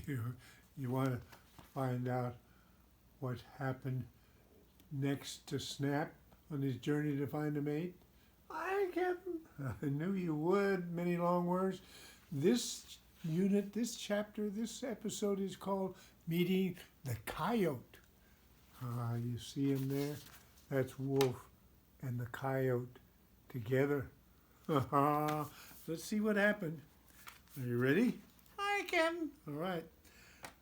You want to find out what happened next to Snap on his journey to find a mate? I Captain. I knew you would. Many long words. This unit, this chapter, this episode is called Meeting the Coyote. You see him there? That's Wolf and the Coyote together. Let's see what happened. Are you ready? Hi, Captain. All right.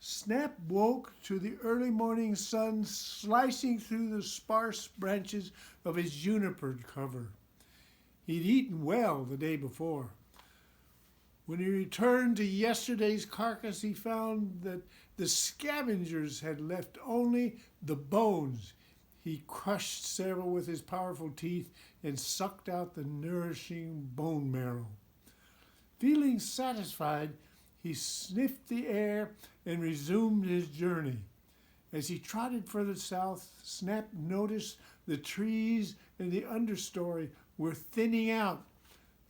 Snap woke to the early morning sun slicing through the sparse branches of his juniper cover. He'd eaten well the day before. When he returned to yesterday's carcass, he found that the scavengers had left only the bones. He crushed several with his powerful teeth and sucked out the nourishing bone marrow. Feeling satisfied, he sniffed the air and resumed his journey. As he trotted further south, Snap noticed the trees and the understory were thinning out.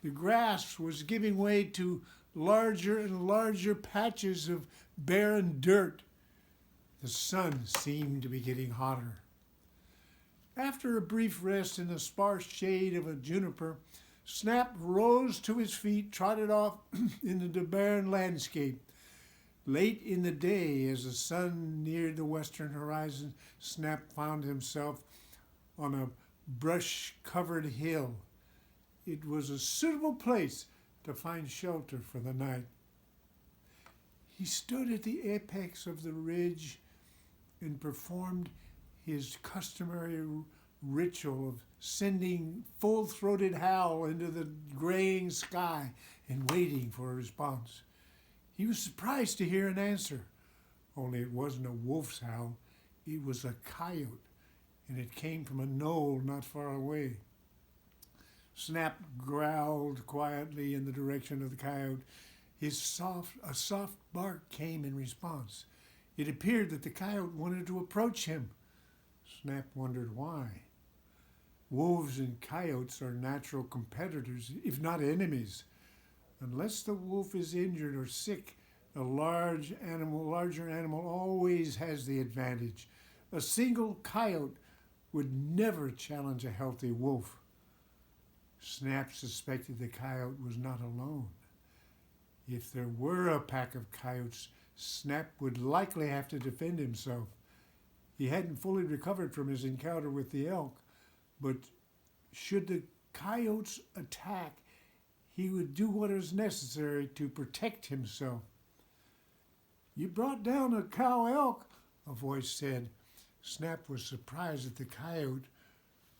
The grass was giving way to larger and larger patches of barren dirt. The sun seemed to be getting hotter. After a brief rest in the sparse shade of a juniper, Snap rose to his feet, trotted off into the barren landscape. Late in the day, as the sun neared the western horizon, Snap found himself on a brush-covered hill. It was a suitable place to find shelter for the night. He stood at the apex of the ridge and performed his customary ritual of sending full-throated howl into the graying sky and waiting for a response. He was surprised to hear an answer, only it wasn't a wolf's howl, it was a coyote, and it came from a knoll not far away. Snap growled quietly in the direction of the coyote. A soft bark came in response. It appeared that the coyote wanted to approach him. Snap wondered why. Wolves and coyotes are natural competitors, if not enemies. Unless the wolf is injured or sick, a larger animal always has the advantage. A single coyote would never challenge a healthy wolf. Snap suspected the coyote was not alone. If there were a pack of coyotes, Snap would likely have to defend himself. He hadn't fully recovered from his encounter with the elk, but should the coyotes attack, he would do what is necessary to protect himself. "You brought down a cow elk," a voice said. Snap was surprised that the coyote,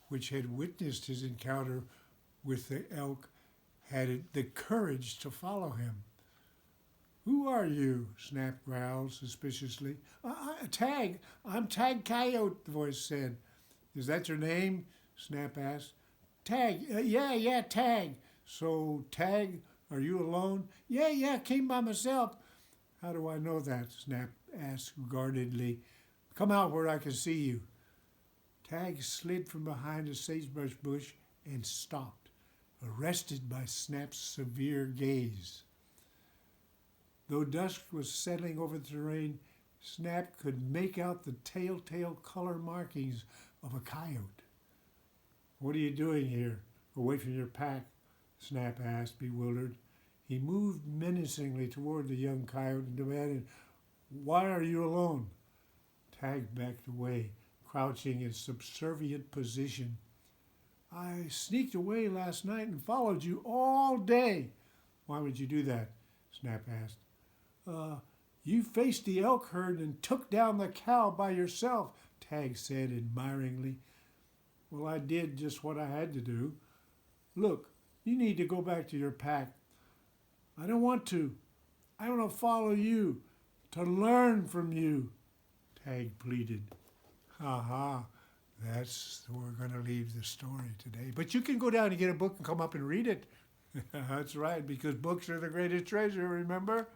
which had witnessed his encounter with the elk, had the courage to follow him. "Who are you?" Snap growled suspiciously. Tag. I'm Tag Coyote," the voice said. "Is that your name?" Snap asked. "Tag. Yeah, Tag." "So, Tag, are you alone?" Yeah, came by myself." "How do I know that?" Snap asked guardedly. "Come out where I can see you." Tag slid from behind a sagebrush bush and stopped, arrested by Snap's severe gaze. Though dusk was settling over the terrain, Snap could make out the telltale color markings of a coyote. "What are you doing here, away from your pack?" Snap asked, bewildered. He moved menacingly toward the young coyote and demanded, "Why are you alone?" Tag backed away, crouching in subservient position. "I sneaked away last night and followed you all day." "Why would you do that?" Snap asked. You faced the elk herd and took down the cow by yourself," Tag said admiringly. "Well, I did just what I had to do. Look, you need to go back to your pack." "I don't want to. I want to follow you, to learn from you," Tag pleaded. That's where we're going to leave the story today. But you can go down and get a book and come up and read it. That's right, because books are the greatest treasure, remember?